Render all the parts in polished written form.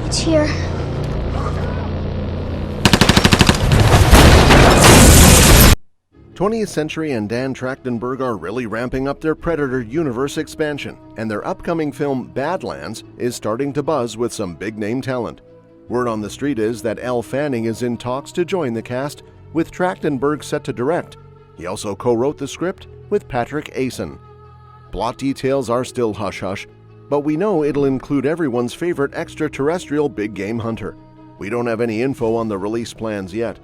It's here. '20th Century and Dan Trachtenberg are really ramping up their Predator universe expansion, and their upcoming film Badlands is starting to buzz with some big-name talent. Word on the street is that Elle Fanning is in talks to join the cast, with Trachtenberg set to direct. He also co-wrote the script with Patrick Asen. Plot details are still hush-hush, but we know it'll include everyone's favorite extraterrestrial big-game hunter. We don't have any info on the release plans yet.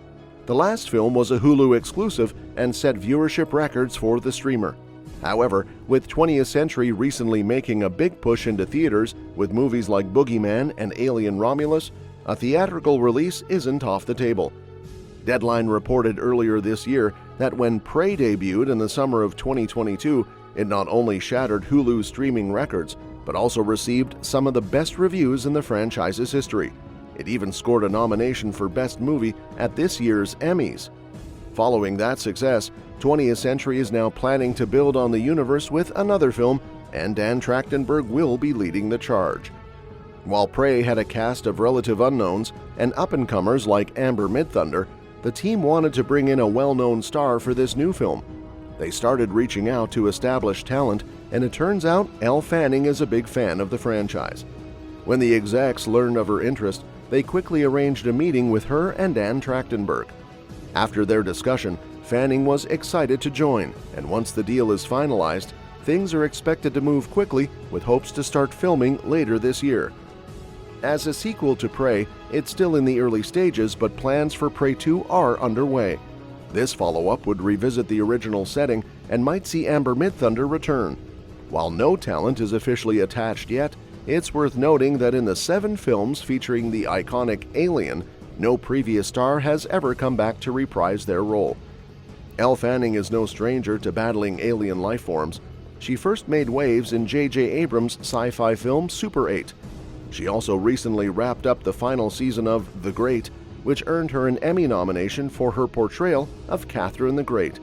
The last film was a Hulu exclusive and set viewership records for the streamer. However, with 20th Century recently making a big push into theaters with movies like Boogeyman and Alien Romulus, a theatrical release isn't off the table. Deadline reported earlier this year that when Prey debuted in the summer of 2022, it not only shattered Hulu's streaming records, but also received some of the best reviews in the franchise's history. It even scored a nomination for Best Movie at this year's Emmys. Following that success, 20th Century is now planning to build on the universe with another film, and Dan Trachtenberg will be leading the charge. While Prey had a cast of relative unknowns and up-and-comers like Amber Midthunder, the team wanted to bring in a well-known star for this new film. They started reaching out to established talent, and it turns out Elle Fanning is a big fan of the franchise. When the execs learned of her interest, they quickly arranged a meeting with her and Dan Trachtenberg. After their discussion, Fanning was excited to join, and once the deal is finalized, things are expected to move quickly with hopes to start filming later this year. As a sequel to Prey, it's still in the early stages, but plans for Prey 2 are underway. This follow-up would revisit the original setting and might see Amber Midthunder return. While no talent is officially attached yet, it's worth noting that in the 7 films featuring the iconic Alien, no previous star has ever come back to reprise their role. Elle Fanning is no stranger to battling alien lifeforms. She first made waves in J.J. Abrams' sci-fi film Super 8. She also recently wrapped up the final season of The Great, which earned her an Emmy nomination for her portrayal of Catherine the Great.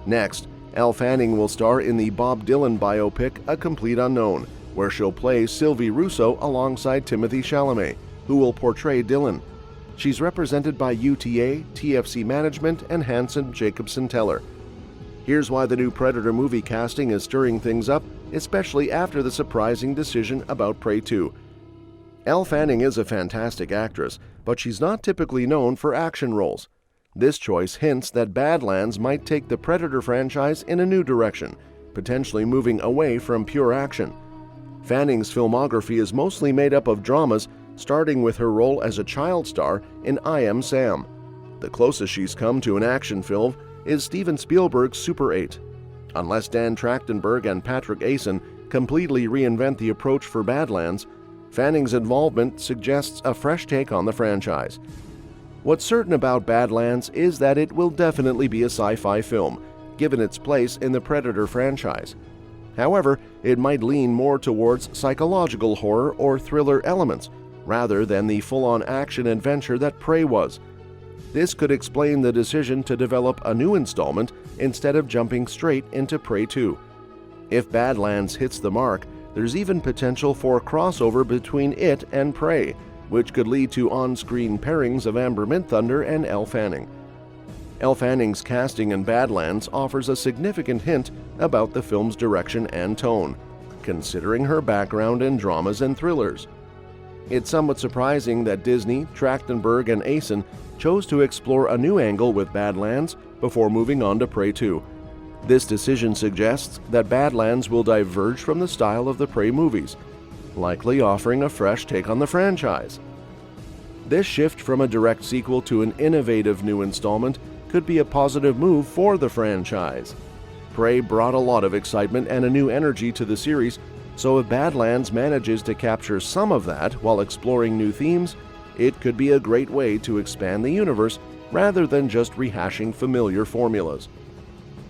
Next, Elle Fanning will star in the Bob Dylan biopic A Complete Unknown, where she'll play Sylvie Russo alongside Timothée Chalamet, who will portray Dylan. She's represented by UTA, TFC Management, and Hansen Jacobson Teller. Here's why the new Predator movie casting is stirring things up, especially after the surprising decision about Prey 2. Elle Fanning is a fantastic actress, but she's not typically known for action roles. This choice hints that Badlands might take the Predator franchise in a new direction, potentially moving away from pure action. Fanning's filmography is mostly made up of dramas, starting with her role as a child star in I Am Sam. The closest she's come to an action film is Steven Spielberg's Super 8. Unless Dan Trachtenberg and Patrick Asen completely reinvent the approach for Badlands, Fanning's involvement suggests a fresh take on the franchise. What's certain about Badlands is that it will definitely be a sci-fi film, given its place in the Predator franchise. However, it might lean more towards psychological horror or thriller elements, rather than the full-on action-adventure that Prey was. This could explain the decision to develop a new installment instead of jumping straight into Prey 2. If Badlands hits the mark, there's even potential for crossover between it and Prey, which could lead to on-screen pairings of Amber Midthunder and Elle Fanning. Elle Fanning's casting in Badlands offers a significant hint about the film's direction and tone, considering her background in dramas and thrillers. It's somewhat surprising that Disney, Trachtenberg, and Asen chose to explore a new angle with Badlands before moving on to Prey 2. This decision suggests that Badlands will diverge from the style of the Prey movies, likely offering a fresh take on the franchise. This shift from a direct sequel to an innovative new installment could be a positive move for the franchise. Prey brought a lot of excitement and a new energy to the series, so if Badlands manages to capture some of that while exploring new themes, it could be a great way to expand the universe rather than just rehashing familiar formulas.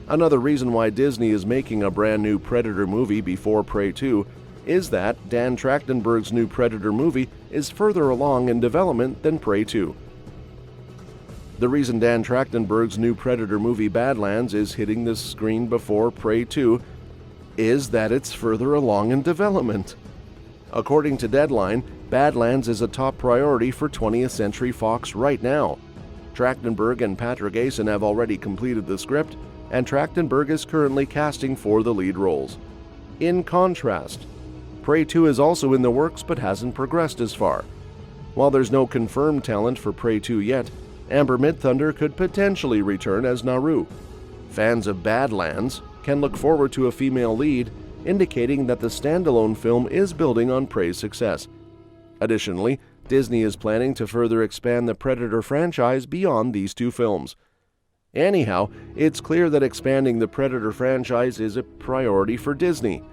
Another reason why Disney is making a brand new Predator movie before Prey 2 is that Dan Trachtenberg's new Predator movie is further along in development than Prey 2. The reason Dan Trachtenberg's new Predator movie Badlands is hitting the screen before Prey 2 is that it's further along in development. According to Deadline, Badlands is a top priority for 20th Century Fox right now. Trachtenberg and Patrick Asen have already completed the script, and Trachtenberg is currently casting for the lead roles. In contrast, Prey 2 is also in the works but hasn't progressed as far. While there's no confirmed talent for Prey 2 yet, Amber Midthunder could potentially return as Naru. Fans of Badlands can look forward to a female lead, indicating that the standalone film is building on Prey's success. Additionally, Disney is planning to further expand the Predator franchise beyond these two films. Anyhow, it's clear that expanding the Predator franchise is a priority for Disney.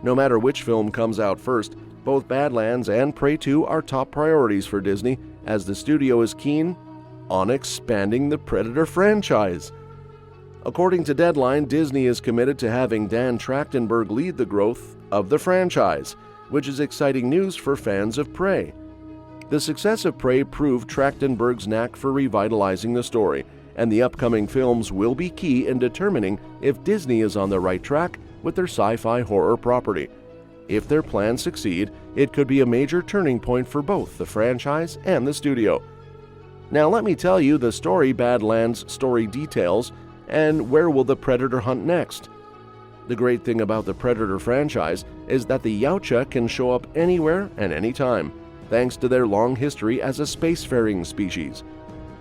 No matter which film comes out first, both Badlands and Prey 2 are top priorities for Disney, as the studio is keen on expanding the Predator franchise. According to Deadline, Disney is committed to having Dan Trachtenberg lead the growth of the franchise, which is exciting news for fans of Prey. The success of Prey proved Trachtenberg's knack for revitalizing the story, and the upcoming films will be key in determining if Disney is on the right track with their sci-fi horror property. If their plans succeed, it could be a major turning point for both the franchise and the studio. Now let me tell you the story Badlands story details, and where will the Predator hunt next? The great thing about the Predator franchise is that the Yautja can show up anywhere and anytime, thanks to their long history as a spacefaring species.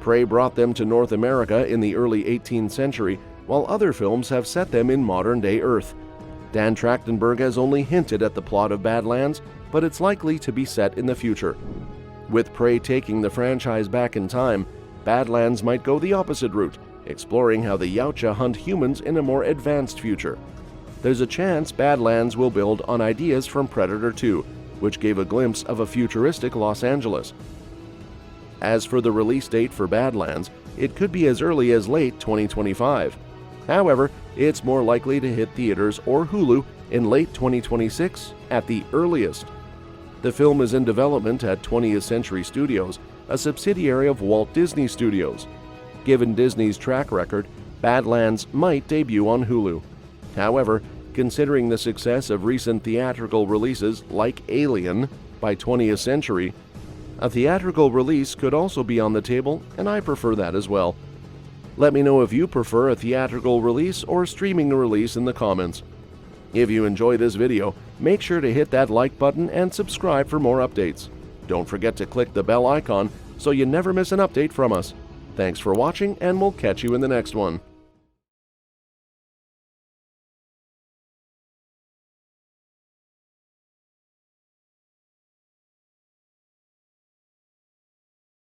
Prey brought them to North America in the early 18th century, while other films have set them in modern-day Earth. Dan Trachtenberg has only hinted at the plot of Badlands, but it's likely to be set in the future. With Prey taking the franchise back in time, Badlands might go the opposite route, exploring how the Yautja hunt humans in a more advanced future. There's a chance Badlands will build on ideas from Predator 2, which gave a glimpse of a futuristic Los Angeles. As for the release date for Badlands, it could be as early as late 2025. However, it's more likely to hit theaters or Hulu in late 2026 at the earliest. The film is in development at 20th Century Studios, a subsidiary of Walt Disney Studios. Given Disney's track record, Badlands might debut on Hulu. However, considering the success of recent theatrical releases like Alien by 20th Century, a theatrical release could also be on the table, and I prefer that as well. Let me know if you prefer a theatrical release or streaming release in the comments. If you enjoy this video, make sure to hit that like button and subscribe for more updates. Don't forget to click the bell icon so you never miss an update from us. Thanks for watching, and we'll catch you in the next one.